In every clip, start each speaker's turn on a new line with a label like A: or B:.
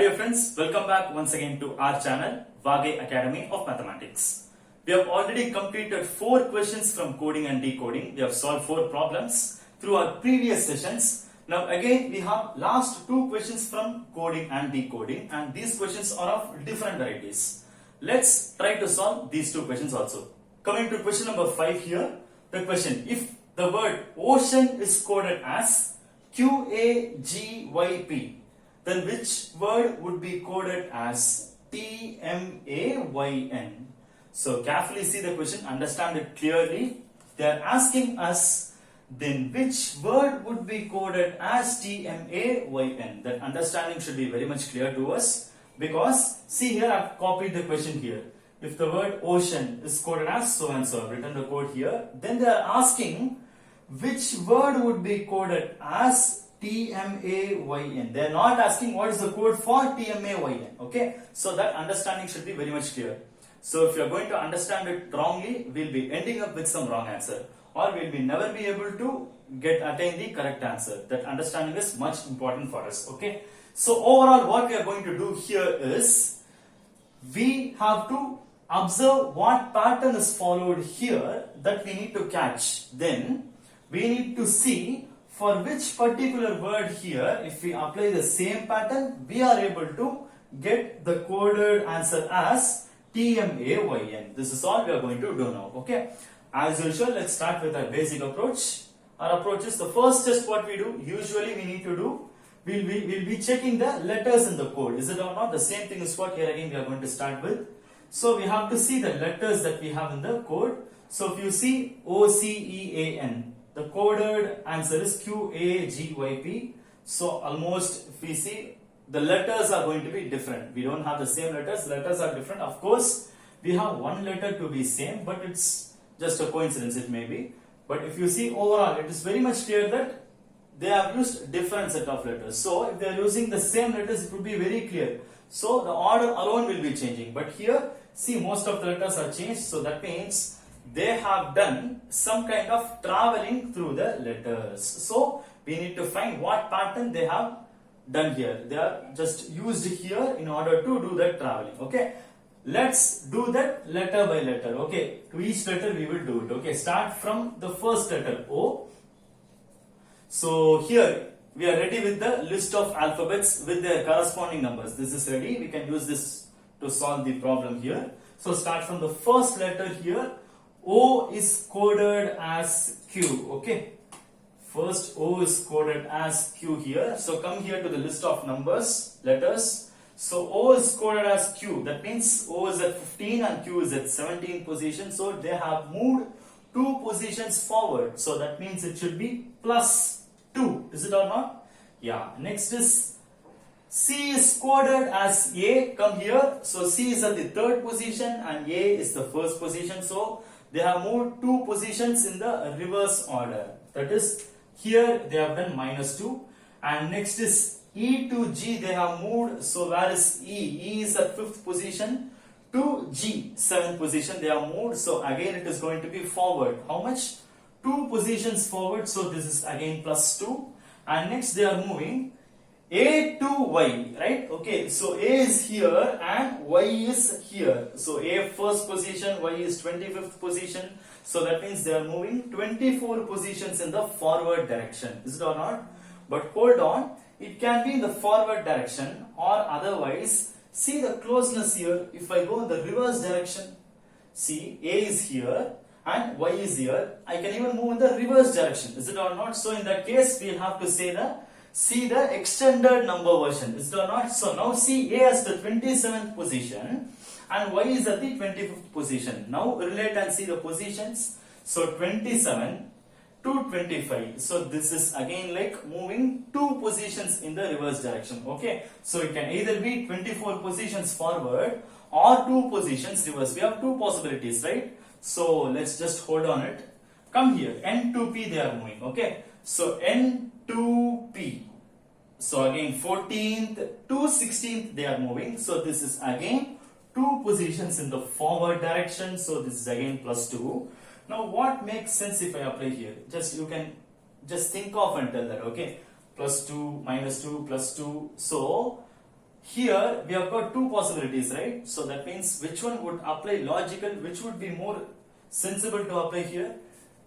A: dear friends, welcome back once again to our channel, Vage Academy of Mathematics. We have already completed 4 questions from coding and decoding. We have solved 4 problems through our previous sessions. Now again, we have last 2 questions from coding and decoding, and these questions are of different varieties. Let's try to solve these 2 questions also. Coming to question number 5 here, the question, if the word ocean is coded as QAGYP, then which word would be coded as TMAYN? So carefully see the question, understand it clearly. They are asking us, then which word would be coded as TMAYN? That understanding should be very much clear to us, because see here I have copied the question here. If the word ocean is coded as so and so, I have written the code here, then they are asking which word would be coded as TMAYN. They are not asking what is the code for TMAYN. Okay, so that understanding should be very much clear. So if you are going to understand it wrongly, we will be ending up with some wrong answer, or we will never be able to attain the correct answer. That understanding is much important for us. Okay, so overall what we are going to do here is we have to observe what pattern is followed here that we need to catch. Then we need to see for which particular word here, if we apply the same pattern, we are able to get the coded answer as TMAYN. This is all we are going to do now. Okay, as usual, let's start with our basic approach. Our approach is the first test what we do, usually we need to do, we'll be checking the letters in the code. Is it or not? The same thing is what here again we are going to start with. So we have to see the letters that we have in the code. So if you see OCEAN, the coded answer is QAGYP. So almost if we see, the letters are going to be different. We don't have the same letters. Letters are different. Of course, we have one letter to be same, but it's just a coincidence, it may be. But if you see overall, it is very much clear that they have used different set of letters. So if they are using the same letters, it would be very clear. So the order alone will be changing. But here, see, most of the letters are changed. So that means they have done some kind of traveling through the letters. So we need to find what pattern they have done here. They are just used here in order to do that traveling. Okay, let's do that letter by letter. Okay, to each letter we will do it. Okay, start from the first letter O. So here we are ready with the list of alphabets with their corresponding numbers. This is ready. We can use this to solve the problem here. So start from the first letter here. O is coded as Q. Okay, first O is coded as Q here. So come here to the list of numbers, letters. So O is coded as Q. That means O is at 15 and Q is at 17 position. So they have moved 2 positions forward. So that means it should be plus 2. Is it or not? Yeah. Next is C is coded as A. Come here. So C is at the 3rd position and A is the 1st position. So they have moved 2 positions in the reverse order. That is, here they have done -2. And next is E to G they have moved. So where is E? E is at 5th position to G, 7th position they have moved. So again it is going to be forward. How much? 2 positions forward. So this is again +2. And next they are moving A to Y, right? Okay, so A is here and Y is here. So A 1st position, Y is 25th position. So that means they are moving 24 positions in the forward direction. Is it or not? But hold on, it can be in the forward direction or otherwise. See the closeness here. If I go in the reverse direction, see A is here and Y is here. I can even move in the reverse direction. Is it or not? So in that case, we will have to say see the extended number version. Is it or not? So now see A as the 27th position and Y is at the 25th position. Now relate and see the positions. So 27 to 25. So this is again like moving 2 positions in the reverse direction. Okay, so it can either be 24 positions forward or 2 positions reverse. We have 2 possibilities, right? So let's just hold on it. Come here, N to P they are moving. Okay, so N to P. So again 14th to 16th they are moving. So this is again 2 positions in the forward direction. So this is again +2. Now what makes sense if I apply here? You can just think of and tell that. Okay, +2, -2, +2. So here we have got two possibilities, right? So that means which one would apply logical, which would be more sensible to apply here?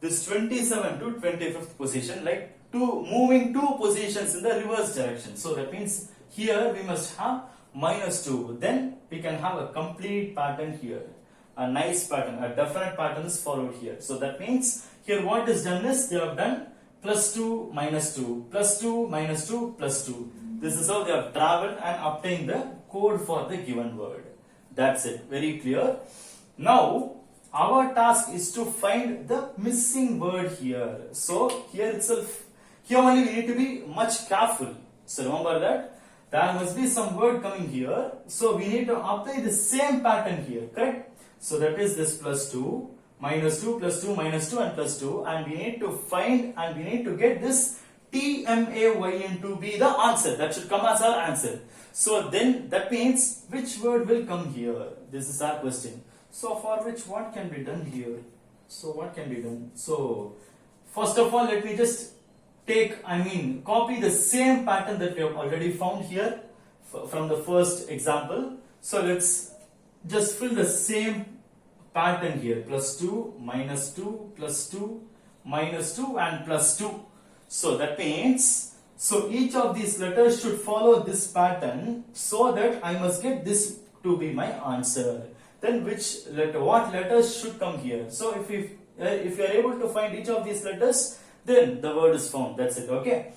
A: This 27 to 25th position, like moving two positions in the reverse direction. So that means here we must have -2. Then we can have a complete pattern here. A nice pattern, a definite pattern is followed here. So that means here what is done is they have done +2, -2, +2, -2, +2. This is how they have traveled and obtained the code for the given word. That's it. Very clear. Now, our task is to find the missing word here. So, here itself, here only we need to be much careful. So, remember that there must be some word coming here. So, we need to apply the same pattern here, correct? So, that is this +2, -2, +2, -2 and +2, and we need to find and we need to get this TMAYN to be the answer. That should come as our answer. So then that means which word will come here? This is our question. So for which what can be done here? So what can be done? So first of all, let me just copy the same pattern that we have already found here from the first example. So let's just fill the same pattern here. +2, -2, +2, -2 and +2. So that means, so each of these letters should follow this pattern so that I must get this to be my answer. Then which letter, what letters should come here? So if you are able to find each of these letters, then the word is found. That's it, okay?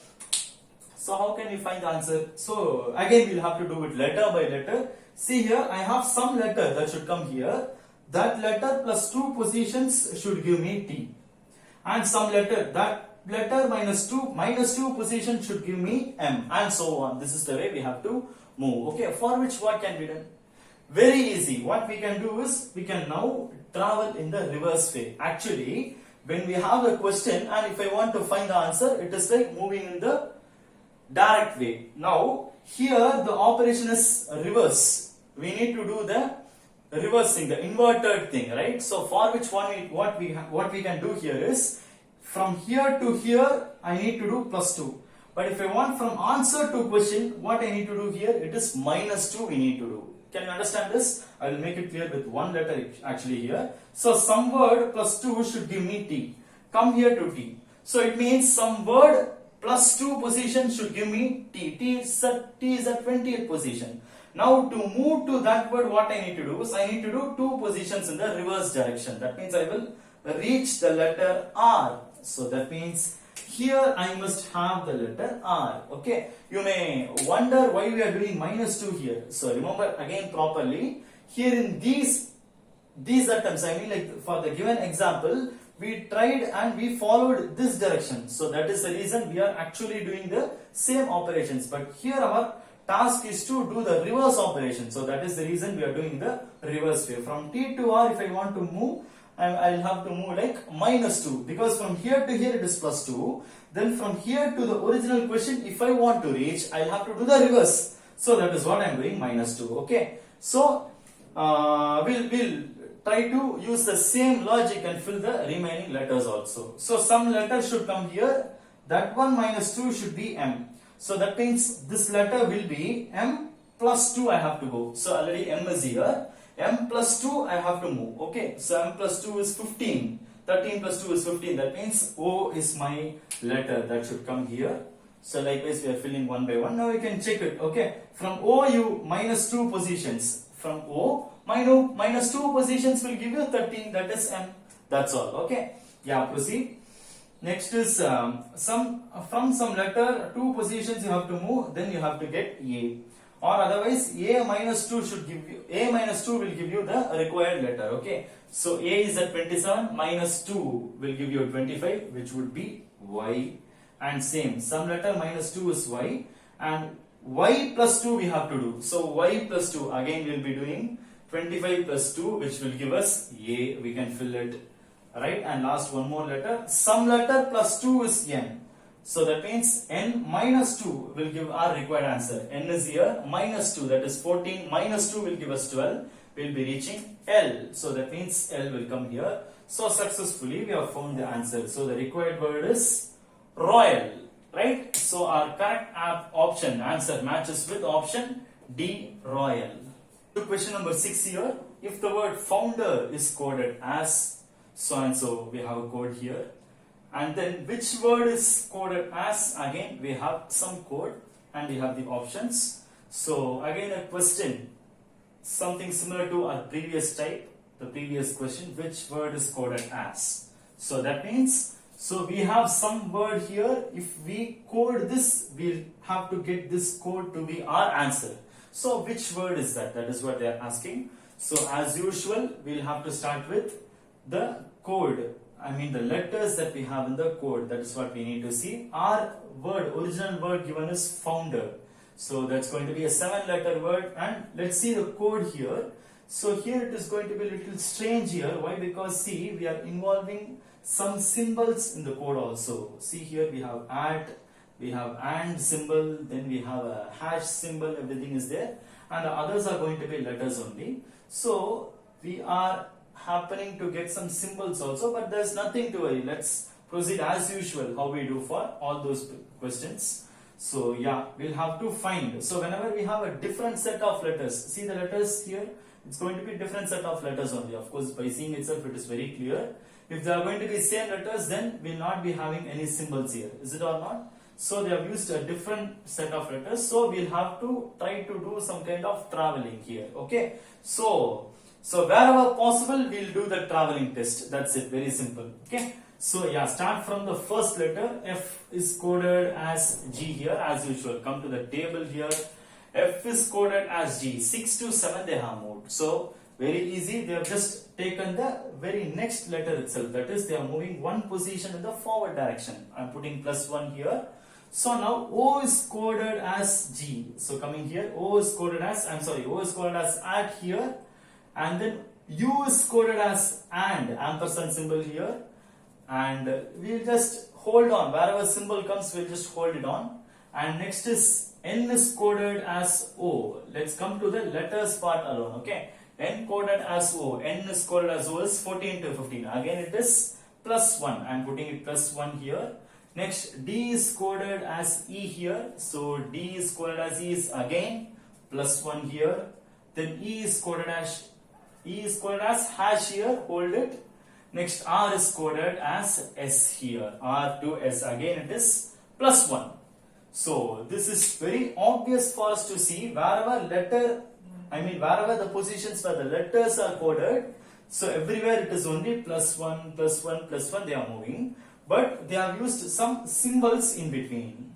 A: So how can we find the answer? So again we'll have to do it letter by letter. See here, I have some letter that should come here. That letter +2 positions should give me T. And some letter, that letter -2 position should give me M, and so on. This is the way we have to move. Okay, for which what can be done? Very easy. What we can do is we can now travel in the reverse way. Actually, when we have a question and if I want to find the answer, it is like moving in the direct way. Now, here the operation is reverse. We need to do the reverse thing, the inverted thing, right? So for which one, what we can do here is, from here to here, I need to do +2. But if I want from answer to question, what I need to do here, it is -2 we need to do. Can you understand this? I will make it clear with one letter actually here. So some word +2 should give me T. Come here to T. So it means some word +2 position should give me T. T is at 20th position. Now to move to that word, what I need to do is I need to do two positions in the reverse direction. That means I will reach the letter R. So that means here I must have the letter R. Okay. You may wonder why we are doing -2 here. So remember again properly. Here in these attempts, like for the given example, we tried and we followed this direction. So that is the reason we are actually doing the same operations. But here our task is to do the reverse operation. So that is the reason we are doing the reverse way. From T to R, if I want to move, I'll have to move like -2, because from here to here it is +2. Then from here to the original question, if I want to reach, I'll have to do the reverse. So that is what I'm doing, -2. Okay. So we'll try to use the same logic and fill the remaining letters also. So some letters should come here. That one -2 should be M. So that means this letter will be M +2 I have to go. So already M is here. M +2 I have to move. Okay. So M +2 is 15. 13 +2 is 15. That means O is my letter that should come here. So likewise we are filling one by one. Now we can check it. Okay. From O you -2 positions. From O -2 positions will give you 13. That is M. That's all. Okay. Yeah, proceed. Next is from some letter 2 positions you have to move, then you have to get A, or otherwise A -2 should give you, A -2 will give you the required letter. Okay, so A is at 27, -2 will give you 25, which would be Y, and same some letter -2 is Y, and Y +2 we have to do. So Y +2 again we will be doing 25 +2, which will give us A. We can fill it. Right, and last one more letter. Some letter +2 is N. So that means N -2 will give our required answer. N is here, -2, that is 14, -2 will give us 12. We'll be reaching L. So that means L will come here. So successfully we have found the answer. So the required word is royal. Right? So our correct option answer matches with option D. Royal. To question number 6 here. If the word founder is coded as so and so, we have a code here. And then which word is coded as? Again, we have some code and we have the options. So again, a question, something similar to our previous type, the previous question, which word is coded as? So that means, so we have some word here. If we code this, we'll have to get this code to be our answer. So which word is that? That is what they are asking. So as usual, we'll have to start with the code. I mean the letters that we have in the code. That is what we need to see. Our word, original word given is founder. So that's going to be a 7-letter word, and let's see the code here. So here it is going to be a little strange here. Why? Because see, we are involving some symbols in the code also. See here we have at, we have and symbol, then we have a hash symbol, everything is there, and the others are going to be letters only. So we are happening to get some symbols also, but there's nothing to worry. Let's proceed as usual, how we do for all those questions. So yeah, we'll have to find. So whenever we have a different set of letters, see the letters here, it's going to be different set of letters only. Of course, by seeing itself, it is very clear. If they are going to be same letters, then we'll not be having any symbols here. Is it or not? So they have used a different set of letters. So we'll have to try to do some kind of traveling here. Okay. So wherever possible, we'll do the traveling test. That's it. Very simple. Okay. So yeah, start from the first letter. F is coded as G here as usual. Come to the table here. F is coded as G. 6 to 7 they have moved. So very easy. They have just taken the very next letter itself. That is, they are moving one position in the forward direction. I am putting +1 here. So now O is coded as G. So coming here, O is coded as at here. And then U is coded as and, ampersand symbol here. And we'll just hold on. Wherever symbol comes, we'll just hold it on. And next is N is coded as O. Let's come to the letters part alone. Okay. N coded as O. N is coded as O is 14 to 15. Again, it is +1. I'm putting it +1 here. Next, D is coded as E here. So D is coded as E is again +1 here. Then E is coded as hash here. Hold it. Next, R is coded as S here. R to S. Again, it is +1. So this is very obvious for us to see. Wherever the positions where the letters are coded, so everywhere it is only +1, +1, +1 they are moving. But they have used some symbols in between.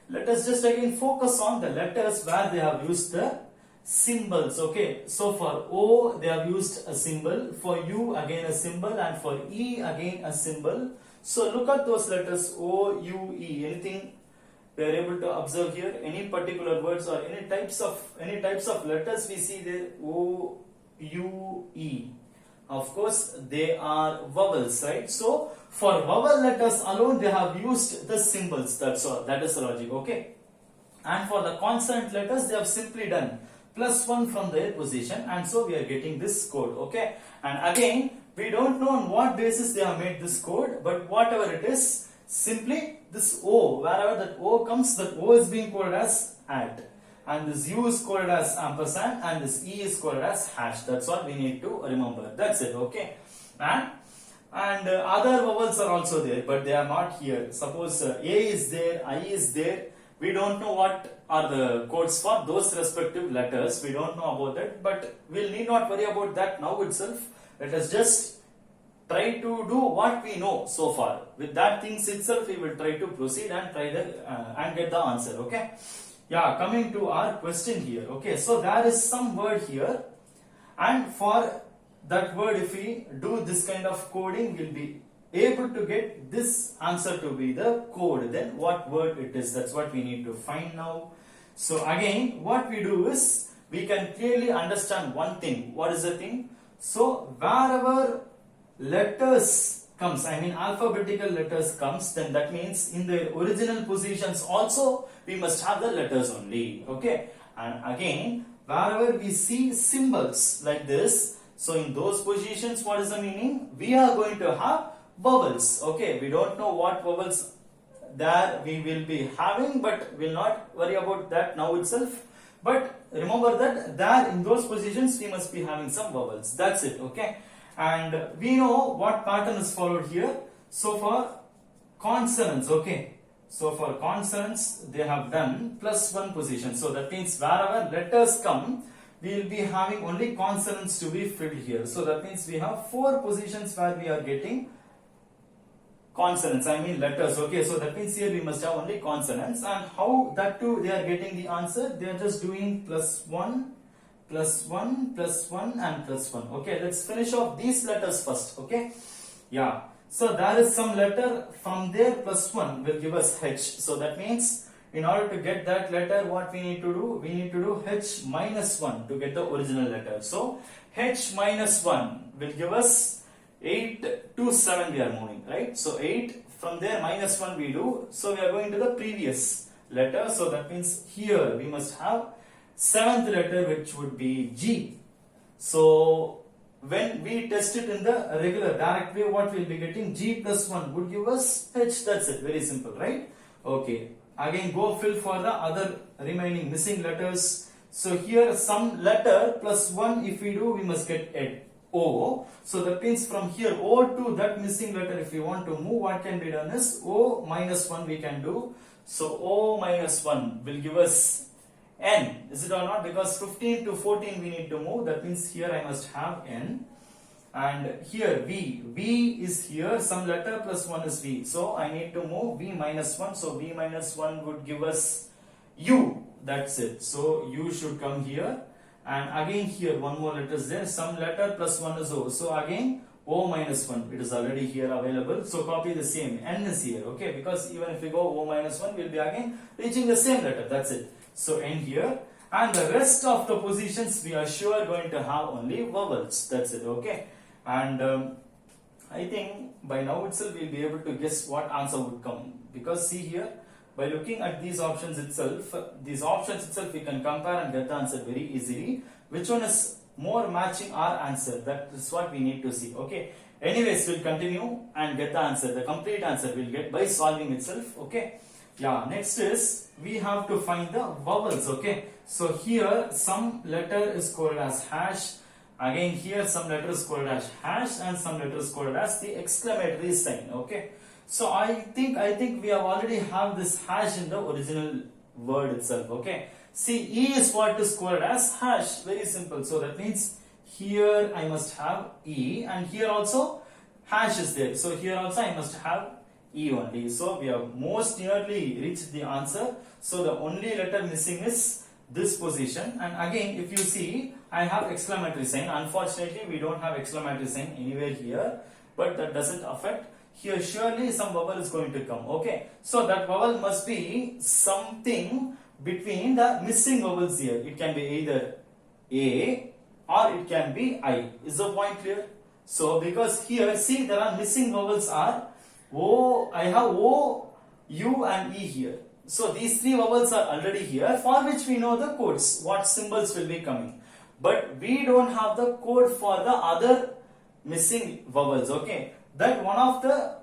A: Let us just again focus on the letters where they have used the symbols. Okay, so for O they have used a symbol, for U again a symbol, and for E again a symbol. So look at those letters O, U, E. Anything we are able to observe here? Any particular words or any types of letters we see there? O, U, E. Of course, they are vowels, right? So for vowel letters alone, they have used the symbols. That's all. That is the logic. Okay. And for the consonant letters, they have simply done +1 from their position, and so we are getting this code. Okay. And again, we don't know on what basis they have made this code, but whatever it is, simply this O, wherever that O comes, that O is being coded as at. And this U is coded as ampersand, and this E is coded as hash. That's what we need to remember. That's it. Okay. And other vowels are also there, but they are not here. Suppose A is there, I is there. We don't know what are the codes for those respective letters. We don't know about that, but we'll need not worry about that now itself. Let us just try to do what we know so far. With that things itself, we will try to proceed and and get the answer. Okay. Yeah, coming to our question here. Okay, so there is some word here, and for that word, if we do this kind of coding, we'll be able to get this answer to be the code. Then what word it is, that's what we need to find now. So again, what we do is, we can clearly understand one thing. What is the thing? So wherever letters comes, alphabetical letters comes, then that means in the original positions also we must have the letters only. Okay. And again, wherever we see symbols like this, so in those positions, what is the meaning? We are going to have vowels. Okay. We don't know what vowels there we will be having, but we'll not worry about that now itself. But remember that there in those positions we must be having some vowels. That's it, okay? And we know what pattern is followed here. So for consonants, okay? So for consonants, they have done +1 position. So that means wherever letters come, we will be having only consonants to be filled here. So that means we have 4 positions where we are getting consonants, I mean letters, okay? So that means here we must have only consonants. And how that too they are getting the answer? They are just doing +1, +1, +1 and +1. Okay, let's finish off these letters first, okay? Yeah. So there is some letter from there +1 will give us H. So that means in order to get that letter, what we need to do? We need to do H minus 1 to get the original letter. So H minus 1 will give us 8 to 7 we are moving, right? So 8 from there minus 1 we do. So we are going to the previous letter. So that means here we must have 7th letter, which would be G. So when we test it in the regular direct way, what we'll be getting? G plus 1 would give us H. That's it. Very simple, right? Okay. Again, go fill for the other remaining missing letters. So here some letter plus 1 if we do, we must get O. So that means from here O to that missing letter, if we want to move, what can be done is O minus 1 we can do. So O minus 1 will give us N. Is it or not? Because 15 to 14 we need to move. That means here I must have N. And here V. V is here. Some letter plus 1 is V. So I need to move V minus 1. So V minus 1 would give us U. That's it. So U should come here. And again here one more letter is there. Some letter plus 1 is O. So again O minus 1. It is already here available. So copy the same. N is here. Okay. Because even if we go O minus 1, we'll be again reaching the same letter. That's it. So N here. And the rest of the positions we are sure going to have only vowels. That's it. Okay. And I think by now itself we'll be able to guess what answer would come. Because see here, by looking at these options itself we can compare and get the answer very easily. Which one is more matching our answer? That is what we need to see. Okay. Anyways, we'll continue and get the answer. The complete answer we'll get by solving itself. Okay. Yeah. Next is we have to find the vowels. Okay. So here some letter is called as hash. Again here some letter is called as hash and some letter is called as the exclamatory sign. Okay. So I think we have already have this hash in the original word itself. Okay. See, E is what is called as hash. Very simple. So that means here I must have E and here also hash is there. So here also I must have E only. So we have most nearly reached the answer. So the only letter missing is this position. And again if you see, I have exclamatory sign. Unfortunately we don't have exclamatory sign anywhere here, but that doesn't affect. Here surely some vowel is going to come. Okay. So that vowel must be something between the missing vowels here. It can be either A or it can be I. Is the point clear? So because here see there are missing vowels are O, I have O, U and E here. So these 3 vowels are already here, for which we know the codes, what symbols will be coming. But we don't have the code for the other missing vowels. Okay. That one of the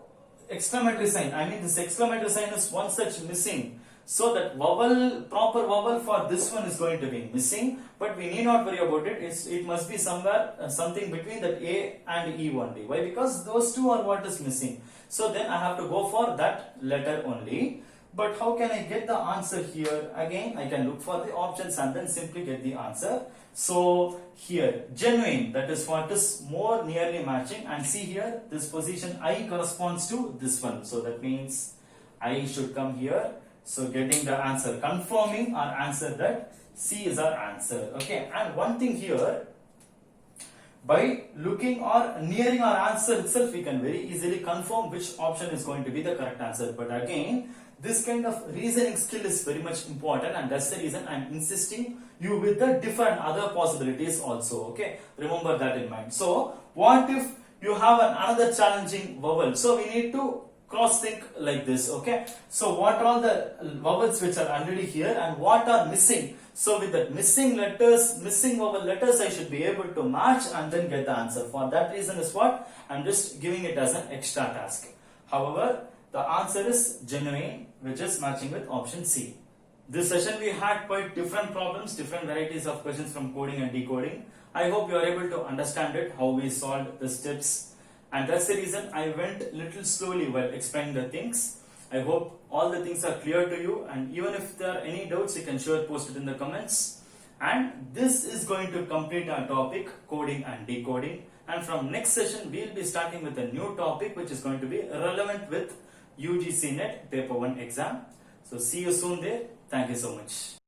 A: exclamatory sign, I mean this exclamatory sign is one such missing. So that vowel, proper vowel for this one is going to be missing, but we need not worry about it. It must be somewhere something between that A and E only. Why? Because those two are what is missing. So then I have to go for that letter only. But how can I get the answer here? Again, I can look for the options and then simply get the answer. So here, genuine, that is what is more nearly matching. And see here, this position I corresponds to this one. So that means I should come here. So getting the answer, confirming our answer that C is our answer. Okay. And one thing here, by looking or nearing our answer itself, we can very easily confirm which option is going to be the correct answer. But again, this kind of reasoning skill is very much important, and that's the reason I'm insisting you with the different other possibilities also. Okay, remember that in mind. So what if you have another challenging vowel? So we need to cross think like this. Okay, so what are all the vowels which are already here and what are missing? So with that missing letters, missing vowel letters, I should be able to match and then get the answer. For that reason is what I'm just giving it as an extra task. However, the answer is genuine, which is matching with option C. This session we had quite different problems, different varieties of questions from coding and decoding. I hope you are able to understand it, how we solved the steps, and that's the reason I went little slowly while explaining the things. I hope all the things are clear to you, and even if there are any doubts, you can sure post it in the comments. And this is going to complete our topic, coding and decoding. And from next session, we'll be starting with a new topic which is going to be relevant with UGC NET Paper 1 exam. So see you soon there. Thank you so much.